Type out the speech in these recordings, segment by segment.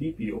DPO।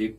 1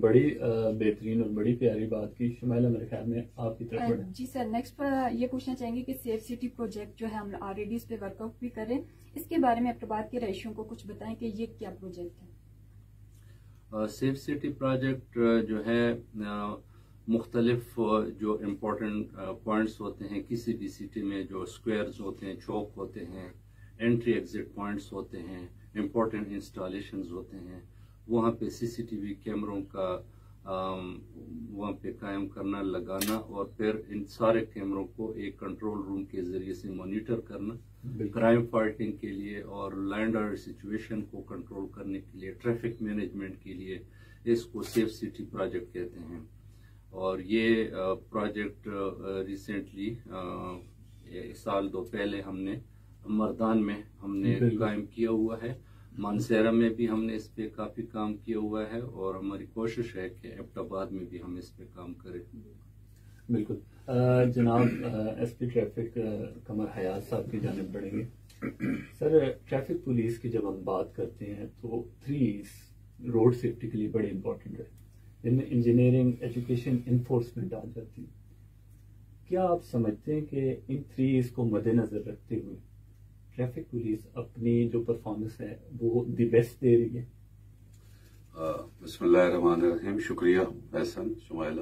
بڑی بہترین اور بڑی پیاری بات کی. شمائلہ میرے خیال میں آپ کی طرف بڑھیں. جی سر، نیکسٹ پر یہ پوچھنا چاہیں گے کہ سیف سٹی پروجیکٹ جو ہے ہم آلریڈی اس پہ ورک آؤٹ بھی کریں، اس کے بارے میں اپنے کے رہائشیوں کو کچھ بتائیں کہ یہ کیا پروجیکٹ ہے؟ سیف سٹی پروجیکٹ جو ہے مختلف جو امپورٹنٹ پوائنٹس ہوتے ہیں کسی بھی سٹی میں، جو سکوئرز ہوتے ہیں، چوک ہوتے ہیں، انٹری ایگزٹ پوائنٹس ہوتے ہیں، امپورٹنٹ انسٹالیشنز ہوتے ہیں، وہاں پہ سی سی ٹی وی کیمروں کا وہاں پہ قائم کرنا، لگانا، اور پھر ان سارے کیمروں کو ایک کنٹرول روم کے ذریعے سے مانیٹر کرنا، کرائم فائٹنگ کے لیے اور لینڈ آرڈر سچویشن کو کنٹرول کرنے کے لیے، ٹریفک مینجمنٹ کے لیے، اس کو سیف سٹی پروجیکٹ کہتے ہیں. اور یہ پروجیکٹ ریسنٹلی سال دو پہلے ہم نے مردان میں ہم نے قائم کیا ہوا ہے. مانسیرا میں بھی ہم نے اس پہ کافی کام کیا ہوا ہے، اور ہماری کوشش ہے کہ ایبٹ آباد میں بھی ہم اس پہ کام کریں. بالکل. جناب ایس پی ٹریفک قمر حیات صاحب کی جانب بڑھیں گے. سر، ٹریفک پولیس کی جب ہم بات کرتے ہیں تو 3 روڈ سیفٹی کے لیے بڑے امپورٹنٹ ہے، جن میں انجینئرنگ، ایجوکیشن، انفورسمنٹ آ جاتی ہے. کیا آپ سمجھتے ہیں کہ ان 3 کو مد نظر رکھتے ہوئے ٹریفک پولیس اپنی جو پرفارمنس ہے وہ دی بیسٹ دے رہی ہے؟ بسم اللہ الرحمن الرحیم. شکریہ احسن شمائلہ.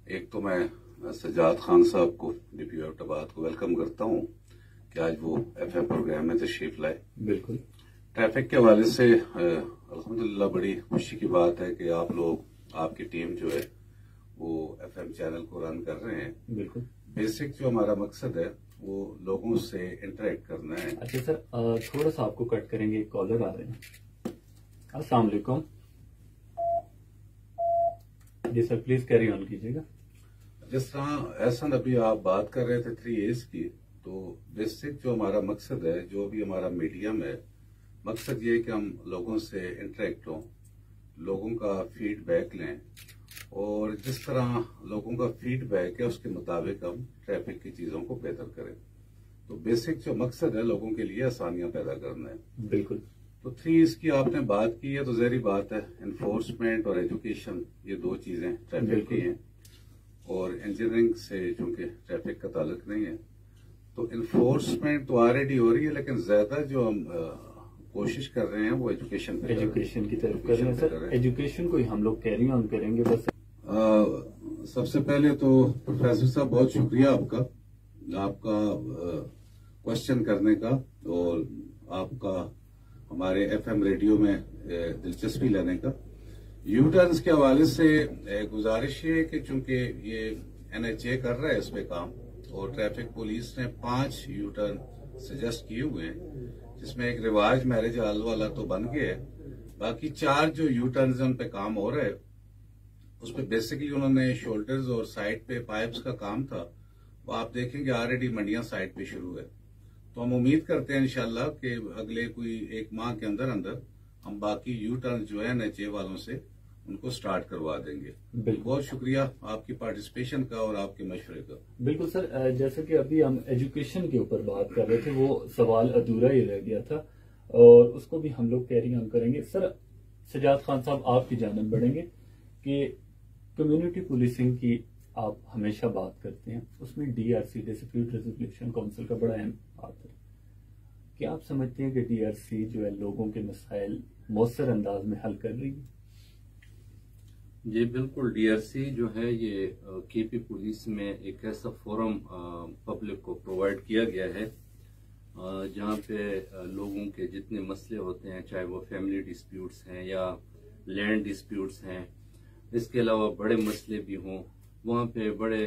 ایک تو میں سجاد خان صاحب کو، ڈی پی او ایبٹ آباد کو ویلکم کرتا ہوں کہ آج وہ ایف ایم پروگرام میں تشریف لائے. بالکل. ٹریفک کے حوالے سے الحمدللہ بڑی خوشی کی بات ہے کہ آپ لوگ، آپ کی ٹیم جو ہے وہ ایف ایم چینل کو رن کر رہے ہیں. بالکل. بیسک جو ہمارا مقصد ہے وہ لوگوں سے انٹریکٹ کرنا ہے. اچھا سر، تھوڑا سا آپ کو کٹ کریں گے، کالر آ رہے ہیں. السلام علیکم. جی سر، پلیز کیری آن کیجیے گا. جس طرح احسن ابھی آپ بات کر رہے تھے 3 کی، تو بیسک جو ہمارا مقصد ہے، جو بھی ہمارا میڈیم ہے، مقصد یہ ہے کہ ہم لوگوں سے انٹریکٹ ہوں، لوگوں کا فیڈ بیک لیں، اور جس طرح لوگوں کا فیڈ بیک ہے اس کے مطابق ہم ٹریفک کی چیزوں کو بہتر کریں. تو بیسک جو مقصد ہے لوگوں کے لیے آسانیاں پیدا کرنا ہے. بالکل. تو 3 کی آپ نے بات کی ہے تو ظاہری بات ہے انفورسمنٹ اور ایجوکیشن، یہ 2 چیزیں ٹریفک کی ہیں. اور انجینئرنگ سے چونکہ ٹریفک کا تعلق نہیں ہے تو انفورسمنٹ تو آلریڈی ہو رہی ہے، لیکن زیادہ جو ہم کوشش کر رہے ہیں وہ ایجوکیشن کی طرف کر رہے ہیں. سر، ایجوکیشن کو ہی ہم لوگ کیری آن کریں گے. بس سب سے پہلے تو پروفیسر صاحب بہت شکریہ آپ کا کوشچن کرنے کا، اور آپ کا ہمارے ایف ایم ریڈیو میں دلچسپی لینے کا. یو ٹرنز کے حوالے سے گزارش ہے کہ چونکہ یہ NHA کر رہا ہے اس پہ کام، اور ٹریفک پولیس نے 5 یو ٹرن سجیسٹ کیے ہوئے ہیں، جس میں ایک رواج میرج ہال والا تو بن گیا ہے. باقی 4 جو یو ٹرنز ان پہ کام ہو رہا ہے، اس پہ بیسکلی انہوں نے شولڈرز اور سائڈ پہ پائپس کا کام تھا، وہ آپ دیکھیں گے آلریڈی منڈیاں سائڈ پہ شروع ہے. تو ہم امید کرتے ہیں انشاءاللہ کہ اگلے کوئی 1 ماہ کے اندر ہم باقی یو ٹرن جو ہے NHA والوں سے ان کو سٹارٹ کروا دیں گے. بہت شکریہ آپ کی پارٹیسپیشن کا اور آپ کے مشورے کا. بالکل سر، جیسا کہ ابھی ہم ایجوکیشن کے اوپر بات کر رہے تھے، وہ سوال ادھورا ہی رہ گیا تھا اور اس کو بھی ہم لوگ کیری آن کریں گے. سر، سجاد خان صاحب آپ کی جانب بڑھیں گے کہ کمیونٹی پولیسنگ کی آپ ہمیشہ بات کرتے ہیں، اس میں DRC ڈسپیوٹ ریزولوشن کونسل کا بڑا اہم ہاتھ ہے. کیا آپ سمجھتے ہیں کہ DRC جو ہے لوگوں کے مسائل مؤثر انداز میں حل کر رہی ہے؟ جی بالکل. DRC جو ہے یہ KP پولیس میں ایک ایسا فورم پبلک کو پرووائڈ کیا گیا ہے جہاں پہ لوگوں کے جتنے مسئلے ہوتے ہیں، چاہے وہ فیملی ڈسپیوٹس ہیں یا لینڈ ڈسپیوٹس ہیں، اس کے علاوہ بڑے مسئلے بھی ہوں، وہاں پہ بڑے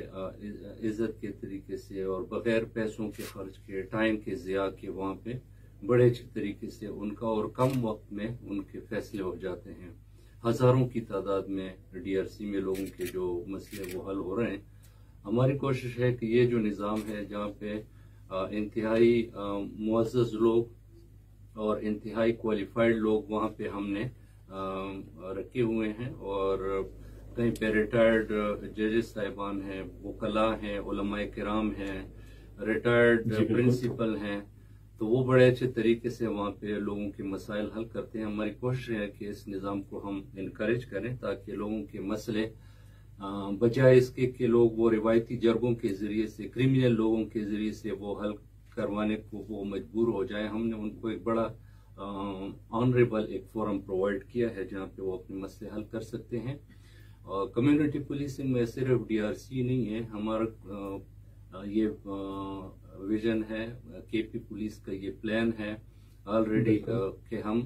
عزت کے طریقے سے اور بغیر پیسوں کے خرچ کے، ٹائم کے ضیاع کے، وہاں پہ بڑے اچھے طریقے سے ان کا اور کم وقت میں ان کے فیصلے ہو جاتے ہیں. ہزاروں کی تعداد میں DRC میں لوگوں کے جو مسئلے وہ حل ہو رہے ہیں. ہماری کوشش ہے کہ یہ جو نظام ہے جہاں پہ انتہائی معزز لوگ اور انتہائی کوالیفائڈ لوگ وہاں پہ ہم نے رکھے ہوئے ہیں، اور کہیں پہ ریٹائرڈ ججز صاحبان ہیں، وکلاء ہیں، علماء کرام ہیں، ریٹائرڈ پرنسپل ہیں، تو وہ بڑے اچھے طریقے سے وہاں پہ لوگوں کے مسائل حل کرتے ہیں. ہماری کوشش ہے کہ اس نظام کو ہم انکریج کریں تاکہ لوگوں کے مسئلے بجائے اس کے کہ لوگ وہ روایتی جرگوں کے ذریعے سے کرمنل لوگوں کے ذریعے سے وہ حل کروانے کو وہ مجبور ہو جائیں. ہم نے ان کو ایک بڑا آنریبل ایک فورم پرووائڈ کیا ہے جہاں پہ وہ اپنے مسئلے حل کر سکتے ہیں. کمیونٹی پولیسنگ میں صرف ڈی آر سی نہیں ہے, ہمارا یہ ویژن ہے, کے پی پولیس کا یہ پلان ہے آلریڈی کہ ہم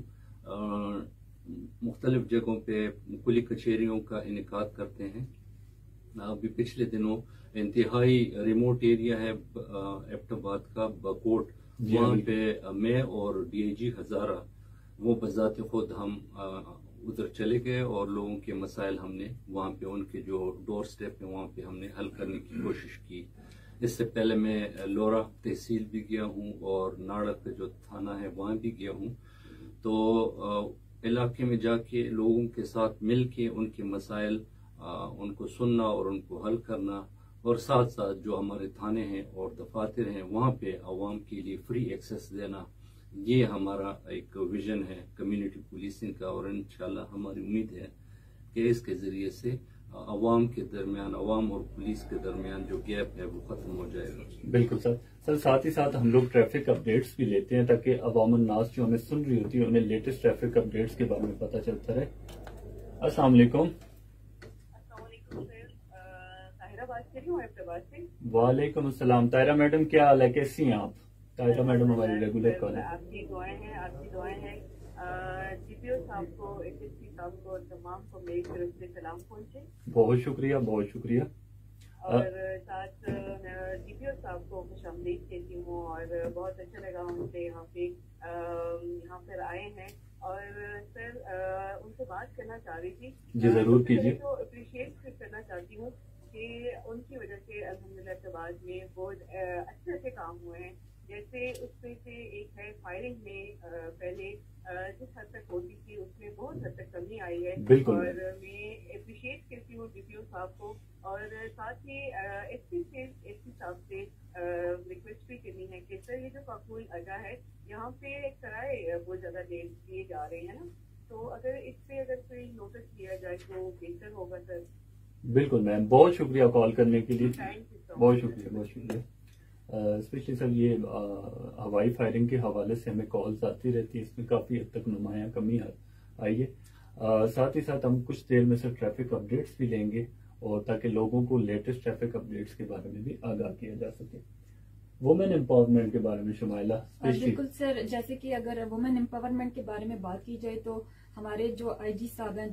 مختلف جگہوں پہ کلی کچہریوں کا انعقاد کرتے ہیں. ابھی پچھلے دنوں انتہائی ریموٹ ایریا ہے ایبٹ آباد کا بکوٹ, وہاں پہ میں اور ڈی آئی جی ہزارہ وہ بذات خود ہم ادھر چلے گئے اور لوگوں کے مسائل ہم نے وہاں پہ ان کے جو ڈور سٹیپ ہیں وہاں پہ ہم نے حل کرنے کی کوشش کی. اس سے پہلے میں لورا تحصیل بھی گیا ہوں اور ناڑا کا جو تھانہ ہے وہاں بھی گیا ہوں. تو علاقے میں جا کے لوگوں کے ساتھ مل کے ان کے مسائل ان کو سننا اور ان کو حل کرنا, اور ساتھ ساتھ جو ہمارے تھانے ہیں اور دفاتر ہیں وہاں پہ عوام کے لیے فری ایکسیس دینا, یہ ہمارا ایک ویژن ہے کمیونٹی پولیسنگ کا. اور انشاءاللہ ہماری امید ہے کہ اس کے ذریعے سے عوام کے درمیان, عوام اور پولیس کے درمیان جو گیپ ہے وہ ختم ہو جائے گا. بالکل سر, ساتھ ہی ساتھ ہم لوگ ٹریفک اپڈیٹس بھی لیتے ہیں تاکہ عوام الناس جو ہمیں سن رہی ہوتی ہے انہیں لیٹسٹ ٹریفک اپڈیٹس کے بارے میں پتہ چلتا رہے. السلام علیکم. وعلیکم السلام. طاہرہ میڈم کیا حال ہے, کیسی ہیں آپ؟ طاہرہ میڈم ہماری ریگولر کال ہے. آپ کی دعائیں ہیں. جی پی او صاحب کو, ایس ایس پی صاحب کو اور تمام کو میری طرف سے سلام پہنچے. بہت شکریہ, بہت شکریہ. اور ساتھ جی پی او صاحب کو خوش آمدید کہتی ہوں, اور بہت اچھا لگا ان سے یہاں پر آئے ہیں. اور سر ان سے بات کرنا چاہ رہی تھی. جی ضرور کیجیے. تو اپریشیٹ کرنا چاہتی ہوں کہ ان کی وجہ سے الحمدللہ اعتبار میں بہت اچھے کام ہوئے ہیں. جیسے اس میں سے ایک ہے فائرنگ میں پہلے جس حد تک ہوتی تھی اس میں بہت حد تک کمی آئی ہے, اور میں اپریشیٹ کرتی ہوں ڈی پی او صاحب کو. اور ساتھ ہی ایس پی صاحب سے ریکویسٹ بھی کرنی ہے کہ سر یہ جو کاکول اڈا ہے یہاں پہ کرائے بہت زیادہ دیے جا رہے ہیں نا, تو اگر اس پہ اگر کوئی نوٹس کیا جائے تو بہتر ہوگا سر. بالکل میم, بہت شکریہ کال کرنے کے لیے. بہت شکریہ, بہت شکریہ. اسپیشلی سر یہ ہوائی فائرنگ کے حوالے سے ہمیں کالز آتی رہتی ہے, اس میں کافی حد تک نمایاں کمی آئی ہے. ساتھ ہی ساتھ ہم کچھ دیر میں سر ٹریفک اپڈیٹس بھی لیں گے, اور تاکہ لوگوں کو لیٹسٹ ٹریفک اپڈیٹس کے بارے میں بھی آگاہ کیا جا سکے. وومن امپاورمنٹ کے بارے میں شمائلہ. بالکل سر, جیسے کہ اگر وومن امپاورمنٹ کے بارے میں بات کی جائے تو ہمارے جو آئی جی صاحب ہیں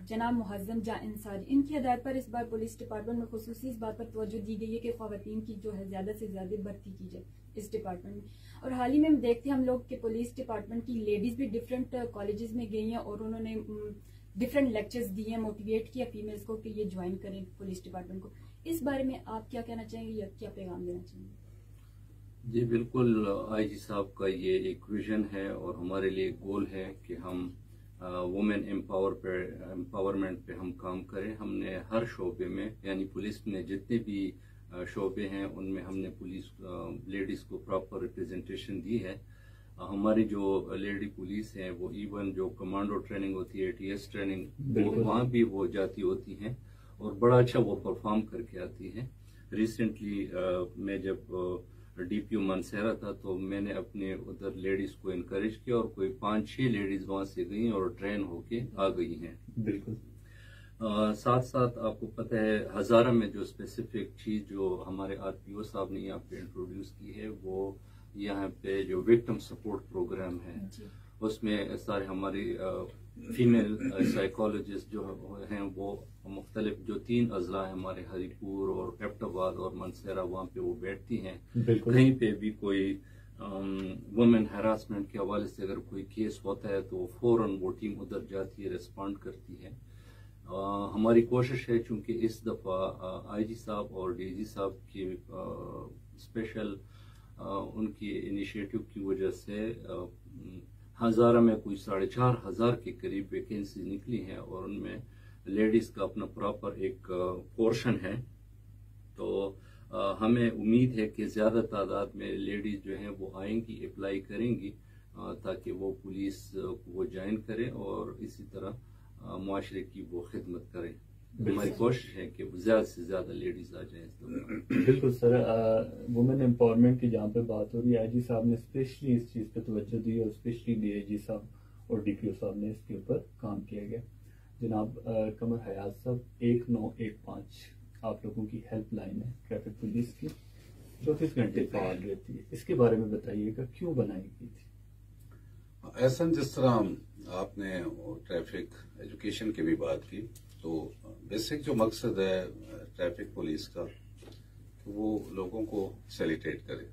جناب محزم جاں انصاری, ان کی ہدایت پر اس بار پولیس ڈپارٹمنٹ میں خصوصی اس بات پر توجہ دی گئی ہے کہ خواتین کی جو ہے زیادہ سے زیادہ بھرتی کی جائے اس ڈپارٹمنٹ میں. اور حال ہی میں ہم دیکھتے ہیں ہم لوگ کہ پولیس ڈپارٹمنٹ کی لیڈیز بھی ڈفرینٹ کالجز میں گئی ہیں اور انہوں نے ڈفرینٹ لیکچرز دیے ہیں, موٹیویٹ کیا فیمیلز کو کہ یہ جوائن کریں پولیس ڈپارٹمنٹ کو. اس بارے میں آپ کیا کہنا چاہیں گے یا کیا پیغام دینا چاہیں گے؟ جی بالکل, آئی جی صاحب کا یہ ایک ویژن ہے اور ہمارے لیے ایک گول ہے کہ ہم وومن امپاورمنٹ پہ ہم کام کریں. ہم نے ہر شعبے میں, یعنی پولیس میں جتنے بھی شعبے ہیں ان میں ہم نے پولیس لیڈیز کو پراپر ریپرزنٹیشن دی ہے. ہماری جو لیڈی پولیس ہیں وہ ایون جو کمانڈو ٹریننگ ہوتی ہے, ٹی ایس ٹریننگ, وہاں بھی وہ جاتی ہوتی ہیں اور بڑا اچھا وہ پرفارم کر کے آتی ہیں. ریسنٹلی میں جب ڈی پی او مانسہرہ تھا تو میں نے اپنے ادھر لیڈیز کو انکریج کیا اور کوئی 5-6 لیڈیز وہاں سے گئیں اور ٹرین ہو کے آ گئی ہیں. بالکل. ساتھ ساتھ آپ کو پتہ ہے ہزارہ میں جو اسپیسیفک چیز جو ہمارے آر پی او صاحب نے یہاں پہ انٹروڈیوس کی ہے وہ یہاں پہ جو وکٹم سپورٹ پروگرام ہے اس میں سارے ہماری فیمیل سائیکالوجسٹ جو ہیں وہ مختلف جو 3 اضلاع ہیں ہمارے ہری پور اور ایبٹ آباد اور مانسہرہ, وہاں پہ وہ بیٹھتی ہیں. کہیں پہ بھی کوئی وومن ہراسمنٹ کے حوالے سے اگر کوئی کیس ہوتا ہے تو فوراً وہ ٹیم ادھر جاتی ہے, ریسپونڈ کرتی ہے. ہماری کوشش ہے چونکہ اس دفعہ آئی جی صاحب اور ڈی جی صاحب کی اسپیشل ان کی انیشیٹو کی وجہ سے ہزارہ میں کوئی 4,500 کے قریب ویکینسی نکلی ہیں اور ان میں لیڈیز کا اپنا پراپر ایک پورشن ہے. تو ہمیں امید ہے کہ زیادہ تعداد میں لیڈیز جو ہیں وہ آئیں گی، اپلائی کریں گی تاکہ وہ پولیس کو جوائن کریں اور اسی طرح معاشرے کی وہ خدمت کریں۔ ہماری کوشش ہے کہ زیادہ سے زیادہ لیڈیز آ جائیں اس دوران۔ بالکل سر، وومن امپاورمنٹ کی جہاں پہ بات ہو رہی ہے، آئی جی صاحب نے اسپیشلی اس چیز پہ توجہ دی اور اسپیشلی ڈی آئی جی صاحب اور ڈی پی او صاحب نے اس کے اوپر کام کیا گیا۔ جناب قمر حیات صاحب، 1915 آپ لوگوں کی ہیلپ لائن ہے ٹریفک پولیس کی، 24 گھنٹے فعال رہتی ہے، اس کے بارے میں بتائیے گا کیوں بنائی گئی تھی؟ احسن، جس طرح آپ نے ٹریفک ایجوکیشن کی بھی بات کی، تو بیسک جو مقصد ہے ٹریفک پولیس کا کہ وہ لوگوں کو فیسیلیٹیٹ کرے۔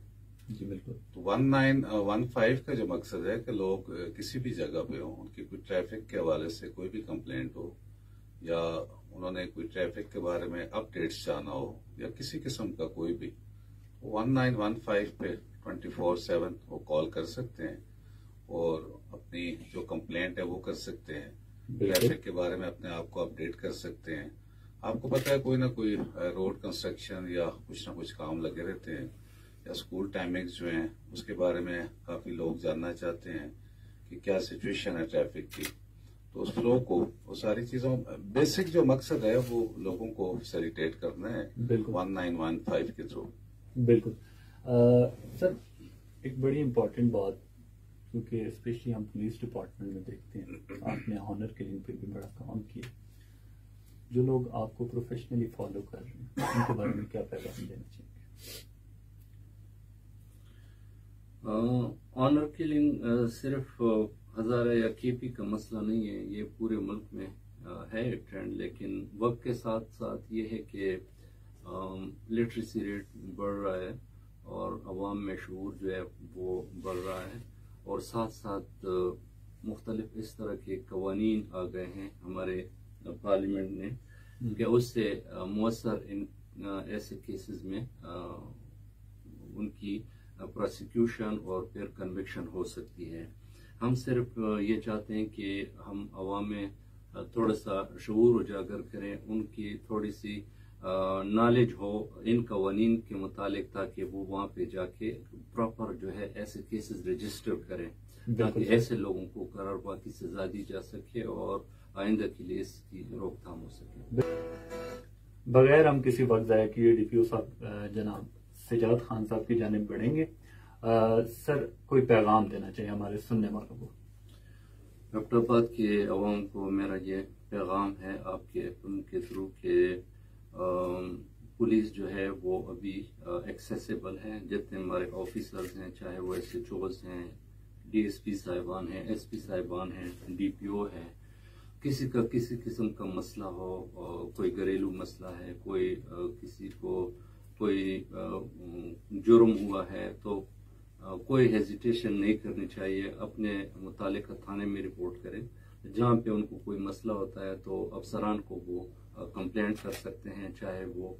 جی بالکل۔ تو 1915 کا جو مقصد ہے کہ لوگ کسی بھی جگہ پہ ہوں، ان کی کوئی ٹریفک کے حوالے سے کوئی بھی کمپلینٹ ہو یا انہوں نے کوئی ٹریفک کے بارے میں اپڈیٹس جانا ہو یا کسی قسم کا کوئی بھی، 1915 پہ 24/7 وہ کال کر سکتے ہیں اور اپنی جو کمپلینٹ ہے وہ کر سکتے ہیں، ٹریفک کے بارے میں اپنے آپ کو اپڈیٹ کر سکتے ہیں۔ آپ کو پتہ ہے کوئی نہ کوئی روڈ کنسٹرکشن یا کچھ نہ کچھ کام لگے رہتے ہیں، یا اسکول ٹائمنگز جو ہیں اس کے بارے میں کافی لوگ جاننا چاہتے ہیں کہ کیا سچویشن ہے ٹریفک کی، تو اس فلو کو، وہ ساری چیزوں، بیسک جو مقصد ہے وہ لوگوں کو فیسیلیٹیٹ کرنا ہے 1915 کے تھرو۔ بالکل سر، ایک بڑی امپورٹنٹ بات، کیونکہ اسپیشلی ہم پولیس ڈپارٹمنٹ میں دیکھتے ہیں، آپ نے آنر کلنگ پہ بھی بڑا کام کیا، جو لوگ آپ کو پروفیشنلی فالو کر رہے ہیں ان کے بارے میں کیا پیغام دینا چاہیے؟ آنر کلنگ صرف ہزارہ یا کے پی کا مسئلہ نہیں ہے، یہ پورے ملک میں ہے ٹرینڈ، لیکن وقت کے ساتھ ساتھ یہ ہے کہ لٹریسی ریٹ بڑھ رہا ہے اور عوام میں شعور جو ہے وہ بڑھ رہا ہے، اور ساتھ ساتھ مختلف اس طرح کے قوانین آ گئے ہیں ہمارے پارلیمنٹ نے کہ اس سے مؤثر ان ایسے کیسز میں ان کی پروسیکیوشن اور پھر کنوکشن ہو سکتی ہے۔ ہم صرف یہ چاہتے ہیں کہ ہم عوام میں تھوڑا سا شعور اجاگر کریں، ان کی تھوڑی سی نالج ہو ان قوانین کے متعلق، تاکہ وہ وہاں پہ جا کے پراپر جو ہے ایسے کیسز رجسٹر کریں تاکہ ایسے لوگوں کو قرار کی سزا دی جا سکے اور آئندہ کے لیے اس کی روک تھام ہو سکے۔ بغیر ہم کسی وقت ضائع کیے ڈی پی او صاحب جناب سجاد خان صاحب کی جانب بڑھیں گے۔ سر، کوئی پیغام دینا چاہیے ہمارے سننے والوں کو؟ ڈاکٹر آباد کے عوام کو میرا یہ پیغام ہے آپ کے ان کے تھرو کہ پولیس جو ہے وہ ابھی ایکسیسیبل ہے، جتنے ہمارے آفیسرز ہیں، چاہے وہ ایس ایچ اوز ہیں، ڈی ایس پی صاحبان ہیں، ایس پی صاحبان ہیں، ڈی پی او ہے، کسی کا کسی قسم کا مسئلہ ہو، کوئی گھریلو مسئلہ ہے، کوئی کسی کو کوئی جرم ہوا ہے، تو کوئی ہیزیٹیشن نہیں کرنی چاہیے، اپنے متعلقہ تھانے میں رپورٹ کریں۔ جہاں پہ ان کو کوئی مسئلہ ہوتا ہے تو افسران کو وہ کمپلینٹ کر سکتے ہیں، چاہے وہ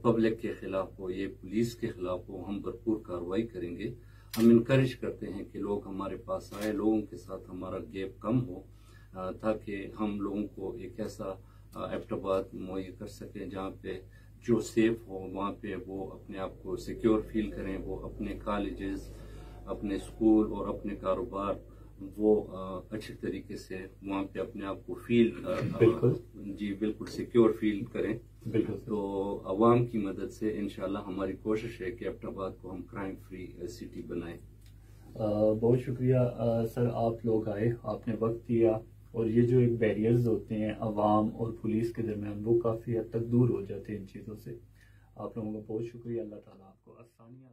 پبلک کے خلاف ہو یا پولیس کے خلاف ہو، ہم بھرپور کارروائی کریں گے۔ ہم انکریج کرتے ہیں کہ لوگ ہمارے پاس آئے، لوگوں کے ساتھ ہمارا گیپ کم ہو، تاکہ ہم لوگوں کو ایک ایسا ایبٹآباد مہیا کر سکیں جہاں پہ جو سیف ہو، وہاں پہ وہ اپنے آپ کو سیکیور فیل کریں، وہ اپنے کالجز، اپنے اسکول اور اپنے کاروبار وہ اچھے طریقے سے وہاں پہ اپنے آپ کو فیل بالکل سیکیور فیل کریں۔ تو عوام کی مدد سے انشاءاللہ ہماری کوشش ہے کہ ایبٹآباد کو ہم کرائم فری سٹی بنائیں۔ بہت شکریہ سر، آپ لوگ آئے، آپ نے وقت دیا، اور یہ جو ایک بیریئرز ہوتے ہیں عوام اور پولیس کے درمیان، وہ کافی حد تک دور ہو جاتے ہیں ان چیزوں سے۔ آپ لوگوں کا بہت شکریہ، اللہ تعالیٰ آپ کو آسانیاں